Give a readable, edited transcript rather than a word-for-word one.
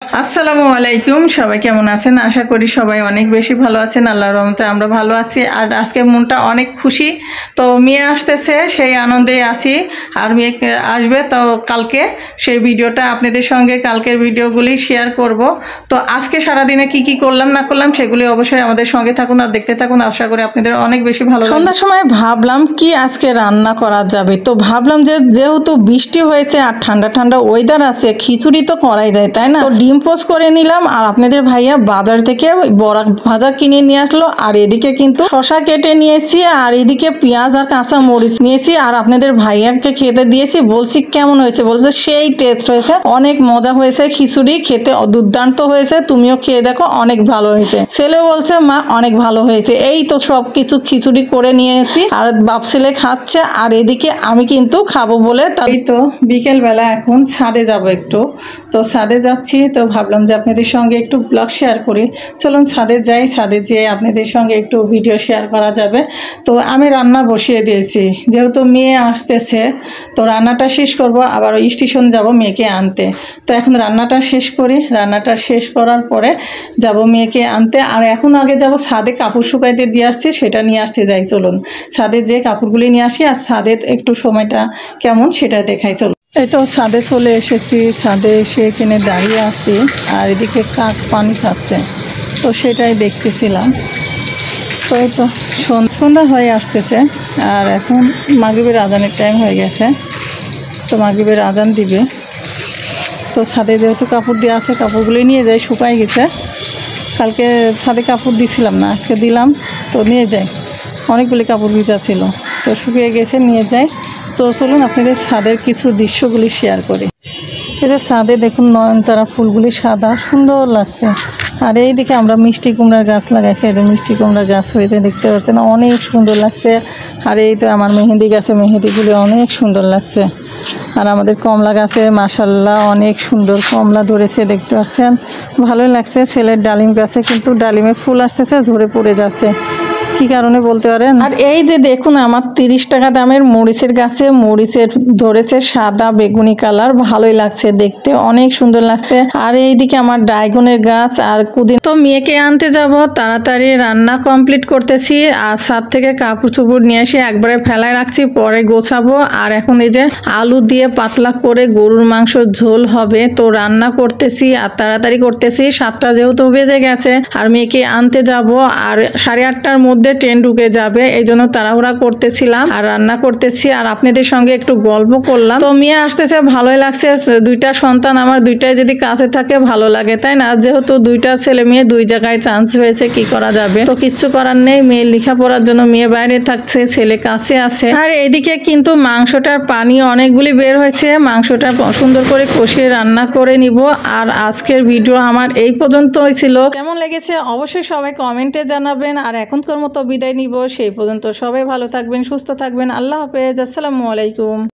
আসসালামু আলাইকুম। সবাই কেমন আছেন? আশা করি সবাই অনেক বেশি ভালো আছেন। আল্লাহর রহমতে আমরা ভালো আছি। আর আজকে মনটা অনেক খুশি। তো মেয়ে আসতেছে, সেই আনন্দেই আছি। আর মেয়ে আসবে তো কালকে, সেই ভিডিওটা আপনাদের সঙ্গে কালকের ভিডিওগুলি শেয়ার করব। তো আজকে সারাদিনে কি কি করলাম না করলাম সেগুলি অবশ্যই আমাদের সঙ্গে থাকুন আর দেখতে থাকুন। আশা করি আপনাদের অনেক বেশি ভালো লাগবে। সন্ধ্যার সময় ভাবলাম কি আজকে রান্না করা যাবে, তো ভাবলাম যে যেহেতু বৃষ্টি হয়েছে আর ঠান্ডা ঠান্ডা ওয়েদার আছে, খিচুড়ি তো করাই যায়, তাই না? তো ডিম পোস্ট করে নিলাম। আর আপনাদের ভাইয়া বাজার থেকে বড়া ভাজা কিনে নিয়ে আসলো। আর এদিকে কিন্তু শশা কেটে নিয়েছি, আর এদিকে পেঁয়াজ আর কাঁচা মরিচ নিয়েছি। আর আপনাদের ভাইয়াকে খেতে দিয়েছি, বলছি কেমন হয়েছে, বলছে সেই টেস্ট হয়েছে, অনেক মজা হয়েছে, খিচুড়ি খেতে দুর্দান্ত হয়েছে, তুমিও খেয়ে দেখো, অনেক ভালো হয়েছে। ছেলে বলছে মা অনেক ভালো হয়েছে। এই তো সব কিছু খিচুড়ি করে নিয়েছি, আর বাপ ছেলে খাচ্ছে। আর এদিকে আমি কিন্তু খাবো বলে তাই তো বিকেল বেলা এখন ছাদে যাব একটু। তো ছাদে যাচ্ছি, তো ভাবলাম যে আপনাদের সঙ্গে একটু ব্লগ শেয়ার করি। চলুন ছাদে যাই, ছাদে যেয়ে আপনাদের সঙ্গে একটু ভিডিও শেয়ার করা যাবে। তো আমি রান্না বসিয়ে দিয়েছি, যেহেতু মেয়ে আসতেছে তো রান্নাটা শেষ করব, আবার স্টেশন যাব মেয়েকে আনতে। তো এখন রান্নাটা শেষ করি, রান্নাটা শেষ করার পরে যাব মেয়েকে আনতে। আর এখন আগে যাব ছাদে কাপড় শুকাইতে দিয়ে আসছি, সেটা নিয়ে আসতে যাই। চলুন ছাদে যে কাপড়গুলি নিয়ে আসি, আর ছাদে একটু সময়টা কেমন সেটা দেখাই। চলুন, এই তো ছাদে চলে এসেছি। ছাদে এসে এখানে দাঁড়িয়ে আছি, আর এদিকে কাক পানি খাচ্ছে, তো সেটাই দেখতেছিলাম। তো এই তো সন্ধ্যা হয়ে আসতেছে, আর এখন মাগরিবের আজানের টাইম হয়ে গেছে। তো মাগরিবের আজান দিবে। তো ছাদে যেহেতু কাপড় দেওয়া আছে, কাপড়গুলি নিয়ে যাই, শুকাই গেছে। কালকে ছাদে কাপড় দিছিলাম না, আজকে দিলাম, তো নিয়ে যাই। অনেকগুলি কাপড় ভিজা ছিল, তো শুকিয়ে গেছে, নিয়ে যাই। তো চলুন আপনাদের ছাদের কিছু দৃশ্যগুলি শেয়ার করি। এই যে ছাদে দেখুন নয়নতারা ফুলগুলি সাদা সুন্দর লাগছে। আর এইদিকে আমরা মিষ্টি কুমড়ার গাছ লাগাইছি, এদের মিষ্টি কুমড়ার গাছ হয়েছে, দেখতে পাচ্ছেন অনেক সুন্দর লাগছে। আর এই তো আমার মেহেন্দি গাছে মেহেন্দিগুলি অনেক সুন্দর লাগছে। আর আমাদের কমলা গাছে মাশাল্লাহ অনেক সুন্দর কমলা ধরেছে, দেখতে পাচ্ছেন, ভালোই লাগছে। ছেলের ডালিম গাছে কিন্তু ডালিমে ফুল আসতেছে, ঝরে পড়ে যাচ্ছে, কি কারণে বলতে পারেন? আর এই যে দেখুন আমার 30 টাকা দামের মরিচের গাছে মরিচের ধরেছে সাদা বেগুনি কালার, ভালোই লাগছে দেখতে, অনেক সুন্দর লাগছে। আর এইদিকে আমার ড্রাগনের গাছ আর কুদিন। তো মেয়েকে আনতে যাব, তাড়াতাড়ি রান্না কমপ্লিট করতেছি। আর ছাদ থেকে কাপড় চোপড় নিয়ে এসে একবারে ফেলায় রাখছি, পরে গোছাবো। আর এখন এই যে আলু দিয়ে পাতলা করে গরুর মাংসর ঝোল হবে, তো রান্না করতেছি আর তাড়াতাড়ি করতেছি। 7টা যেহেতু বেজে গেছে, আর মেয়েকে আনতে যাব, আর 8:30টার মধ্যে ট্রেন ঢুকে যাবে, এই জন্য তাড়াহুড়া করতেছিলাম আর রান্না করতেছি। আর আপনাদের সঙ্গে একটু গল্প করলাম। তো মেয়ে আসতেছে, ভালোই লাগছে। দুইটা সন্তান আমার, দুইটাই যদি কাছে থাকে ভালো লাগে, তাই না? যেহেতু দুইটা ছেলে মেয়ে, দুই জায়গায় চান্স হয়েছে, কি করা যাবে, তো কিচ্ছু করার নেই। মেয়ে লেখাপড়ার জন্য মেয়ে বাইরে থাকছে, ছেলে কাছে আছে। আর এদিকে কিন্তু মাংসটার পানি অনেকগুলি বের হয়েছে, মাংসটা সুন্দর করে কষিয়ে রান্না করে নিব। আর আজকের ভিডিও আমার এই পর্যন্তই ছিল। কেমন লেগেছে অবশ্যই সবাই কমেন্টে জানাবেন। আর এখনকার মতো বিদায় নিব, সেই পর্যন্ত সবাই ভালো থাকবেন, সুস্থ থাকবেন। আল্লাহ হাফেজ, আসসালামু আলাইকুম।